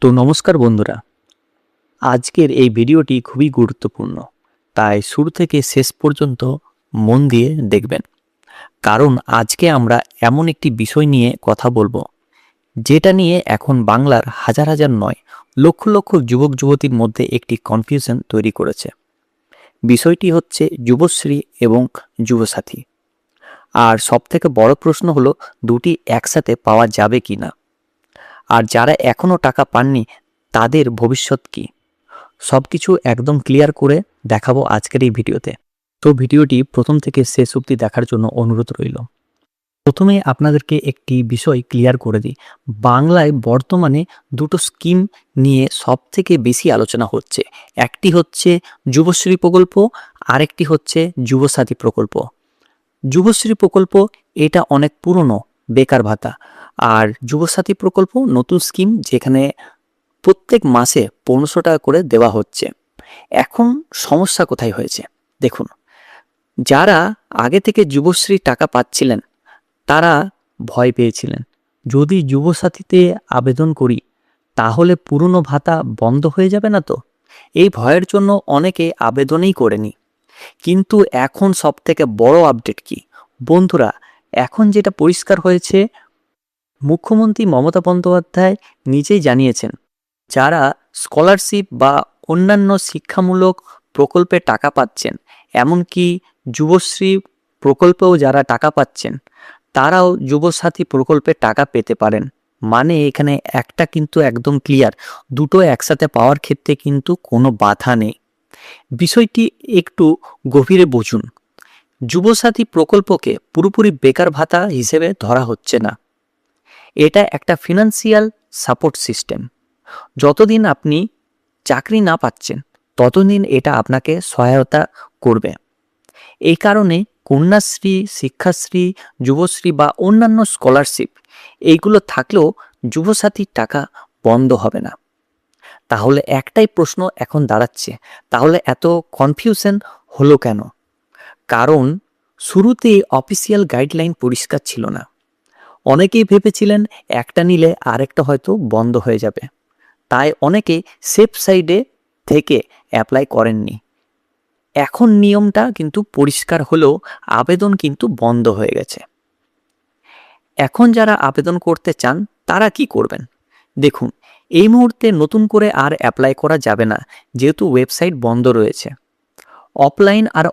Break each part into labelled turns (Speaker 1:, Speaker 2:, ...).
Speaker 1: তো নমস্কার বন্ধুরা, আজকের এই ভিডিওটি খুবই গুরুত্বপূর্ণ, তাই শুরু থেকে শেষ পর্যন্ত মন দিয়ে দেখবেন। কারণ আজকে আমরা এমন একটি বিষয় নিয়ে কথা বলবো, যেটা নিয়ে এখন বাংলার হাজার হাজার নয়, লক্ষ লক্ষ যুবক যুবতীর মধ্যে একটি কনফিউশন তৈরি করেছে। বিষয়টি হচ্ছে যুবশ্রী এবং যুবসাথী। আর সবথেকে বড় প্রশ্ন হলো, দুটি একসাথে পাওয়া যাবে কি না, আর যারা এখনও টাকা পাননি তাদের ভবিষ্যৎ কি, সবকিছু একদম ক্লিয়ার করে দেখাবো আজকের এই ভিডিওতে। তো ভিডিওটি প্রথম থেকে শেষ অবধি দেখার জন্য অনুরোধ রইল। প্রথমে আপনাদেরকে একটি বিষয় ক্লিয়ার করে দিই। বাংলায় বর্তমানে দুটো স্কিম নিয়ে সবথেকে বেশি আলোচনা হচ্ছে। একটি হচ্ছে যুবশ্রী প্রকল্প, আরেকটি হচ্ছে যুবসাথী প্রকল্প। যুবশ্রী প্রকল্প এটা অনেক পুরনো বেকার ভাতা, আর যুবসাথী প্রকল্প নতুন স্কিম, যেখানে প্রত্যেক মাসে 1500 টাকা করে দেওয়া হচ্ছে। এখন সমস্যা কোথায় হয়েছে দেখুন, যারা আগে থেকে যুবশ্রী টাকা পাচ্ছিলেন তারা ভয় পেয়েছিলেন, যদি যুবসাথীতে আবেদন করি তাহলে পুরনো ভাতা বন্ধ হয়ে যাবে না তো। এই ভয়ের জন্য অনেকে আবেদনই করেনি। কিন্তু এখন সবথেকে বড় আপডেট কি বন্ধুরা, এখন যেটা পরিষ্কার হয়েছে, মুখ্যমন্ত্রী মমতা বন্দ্যোপাধ্যায় নিজেই জানিয়েছেন, যারা স্কলারশিপ বা অন্যান্য শিক্ষামূলক প্রকল্পে টাকা পাচ্ছেন, এমনকি যুবশ্রী প্রকল্পেও যারা টাকা পাচ্ছেন, তারাও যুবসাথী প্রকল্পে টাকা পেতে পারেন। মানে এখানে একটা কিন্তু একদম ক্লিয়ার, দুটো একসাথে পাওয়ার ক্ষেত্রে কিন্তু কোনো বাধা নেই। বিষয়টি একটু গভীরে বুঝুন। যুবসাথী প্রকল্পকে পুরোপুরি বেকার ভাতা হিসেবে ধরা হচ্ছে না, এটা একটা ফিনান্সিয়াল সাপোর্ট সিস্টেম। যতদিন আপনি চাকরি না পাচ্ছেন ততদিন এটা আপনাকে সহায়তা করবে। এই কারণে কন্যাশ্রী, শিক্ষাশ্রী, যুবশ্রী বা অন্যান্য স্কলারশিপ এইগুলো থাকলেও যুবসাথীর টাকা বন্ধ হবে না। তাহলে একটাই প্রশ্ন এখন দাঁড়াচ্ছে, তাহলে এত কনফিউশন হলো কেন? কারণ শুরুতে অফিসিয়াল গাইডলাইন পরিষ্কার ছিল না। অনেকেই ভেবেছিলেন একটা নিলে আরেকটা হয়তো বন্ধ হয়ে যাবে, তাই অনেকে সেফ সাইডে থেকে অ্যাপ্লাই করেননি। এখন নিয়মটা কিন্তু পরিষ্কার হলেও আবেদন কিন্তু বন্ধ হয়ে গেছে। এখন যারা আবেদন করতে চান তারা কি করবেন দেখুন, এই মুহূর্তে নতুন করে আর অ্যাপ্লাই করা যাবে না, যেহেতু ওয়েবসাইট বন্ধ রয়েছে। অফলাইন আর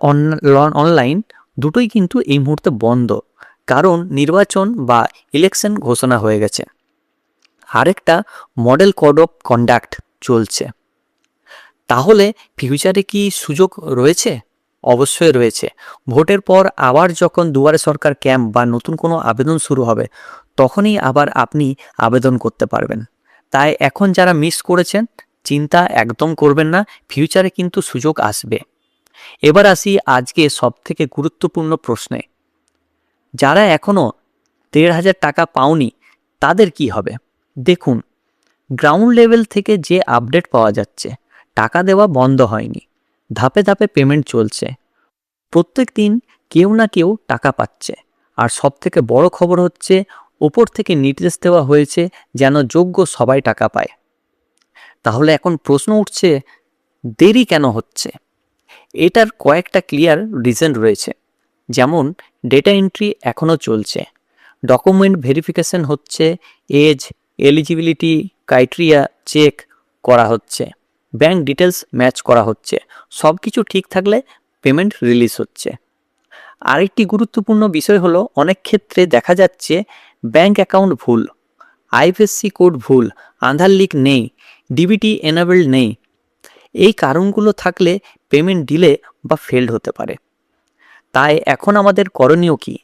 Speaker 1: অনলাইন দুটোই কিন্তু এই মুহূর্তে বন্ধ, কারণ নির্বাচন বা ইলেকশন ঘোষণা হয়ে গেছে। আরেকটা মডেল কোড অফ কন্ডাক্ট চলছে। তাহলে ফিউচারে কি সুযোগ রয়েছে? অবশ্যই রয়েছে। ভোটের পর আবার যখন দুয়ারে সরকার ক্যাম্প বা নতুন কোনো আবেদন শুরু হবে, তখনই আবার আপনি আবেদন করতে পারবেন। তাই এখন যারা মিস করেছেন, চিন্তা একদম করবেন না, ফিউচারে কিন্তু সুযোগ আসবে। এবার আসি আজকে সবথেকে গুরুত্বপূর্ণ প্রশ্নে। যারা এখনও 1500 টাকা পাওনি তাদের কি হবে? দেখুন, গ্রাউন্ড লেভেল থেকে যে আপডেট পাওয়া যাচ্ছে, টাকা দেওয়া বন্ধ হয়নি, ধাপে ধাপে পেমেন্ট চলছে। প্রত্যেক দিন কেউ না কেউ টাকা পাচ্ছে। আর সবথেকে বড় খবর হচ্ছে, ওপর থেকে নির্দেশ দেওয়া হয়েছে যেন যোগ্য সবাই টাকা পায়। তাহলে এখন প্রশ্ন উঠছে, দেরি কেন হচ্ছে? এটার কয়েকটা ক্লিয়ার রিজন রয়েছে। যেমন ডেটা এন্ট্রি এখনও চলছে, ডকুমেন্ট ভেরিফিকেশন হচ্ছে, এজ, এলিজিবিলিটি ক্রাইটেরিয়া চেক করা হচ্ছে, ব্যাংক ডিটেলস ম্যাচ করা হচ্ছে। সব কিছু ঠিক থাকলে পেমেন্ট রিলিজ হচ্ছে। আরেকটি গুরুত্বপূর্ণ বিষয় হলো, অনেক ক্ষেত্রে দেখা যাচ্ছে ব্যাংক অ্যাকাউন্ট ভুল, আইএফএসসি কোড ভুল, আধার লিঙ্ক নেই, ডিবিটি এনাবেলড নেই। এই কারণগুলো থাকলে পেমেন্ট ডিলে বা ফেলড হতে পারে। তাই এখন আমাদের করণীয় কি?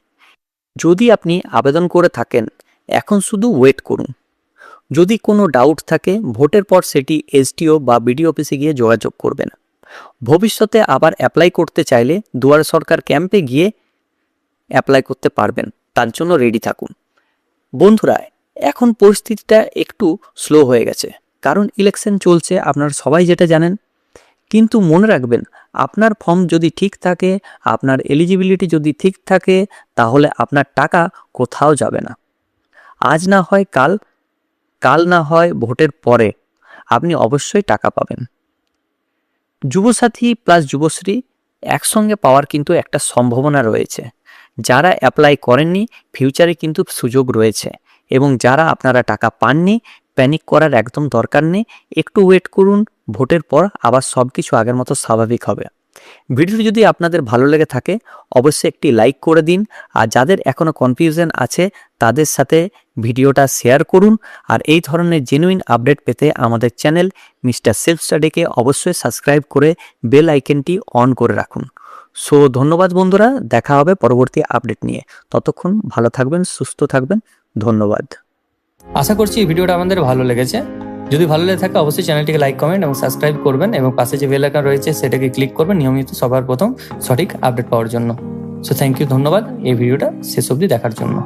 Speaker 1: যদি আপনি আবেদন করে থাকেন, এখন শুধু ওয়েট করুন। যদি কোনো ডাউট থাকে, ভোটের পর সেটি এসডিও বা বিডিও অফিসে গিয়ে যোগাযোগ করবেন। ভবিষ্যতে আবার অ্যাপ্লাই করতে চাইলে দুয়ারে সরকার ক্যাম্পে গিয়ে অ্যাপ্লাই করতে পারবেন, তার জন্য রেডি থাকুন। বন্ধুরা, এখন পরিস্থিতিটা একটু স্লো হয়ে গেছে, কারণ ইলেকশন চলছে, আপনারা সবাই যেটা জানেন। কিন্তু মনে রাখবেন, আপনার ফর্ম যদি ঠিক থাকে, আপনার এলিজিবিলিটি যদি ঠিক থাকে, তাহলে আপনার টাকা কোথাও যাবে না। আজ না হয় কাল, কাল না হয় ভোটের পরে, আপনি অবশ্যই টাকা পাবেন। যুবসাথী প্লাস যুবশ্রী একসঙ্গে পাওয়ার কিন্তু একটা সম্ভাবনা রয়েছে। যারা অ্যাপ্লাই করেননি ফিউচারে কিন্তু সুযোগ রয়েছে, এবং যারা আপনারা টাকা পাননি প্যানিক করার একদম দরকার নেই, একটু ওয়েট করুন, ভোটের পর আবার সব কিছু আগের মতো স্বাভাবিক হবে। ভিডিওটি যদি আপনাদের ভালো লেগে থাকে অবশ্যই একটি লাইক করে দিন, আর যাদের এখনও কনফিউশন আছে তাদের সাথে ভিডিওটা শেয়ার করুন। আর এই ধরনের জেনুইন আপডেট পেতে আমাদের চ্যানেল মিস্টার সেলফ স্টাডিকে অবশ্যই সাবস্ক্রাইব করে বেল আইকনটি অন করে রাখুন। সো ধন্যবাদ বন্ধুরা, দেখা হবে পরবর্তী আপডেট নিয়ে। ততক্ষণ ভালো থাকবেন, সুস্থ থাকবেন। ধন্যবাদ।
Speaker 2: আশা করছি এই ভিডিওটা আমাদের ভালো লেগেছে। যদি ভালো লেগে থাকে অবশ্যই চ্যানেলটিকে লাইক, কমেন্ট এবং সাবস্ক্রাইব করবেন, এবং পাশে যে বেল আইকন রয়েছে সেটাকে ক্লিক করবেন নিয়মিত সবার প্রথম সঠিক আপডেট পাওয়ার জন্য। সো থ্যাংক ইউ, ধন্যবাদ এই ভিডিওটা শেষ অবধি দেখার জন্য।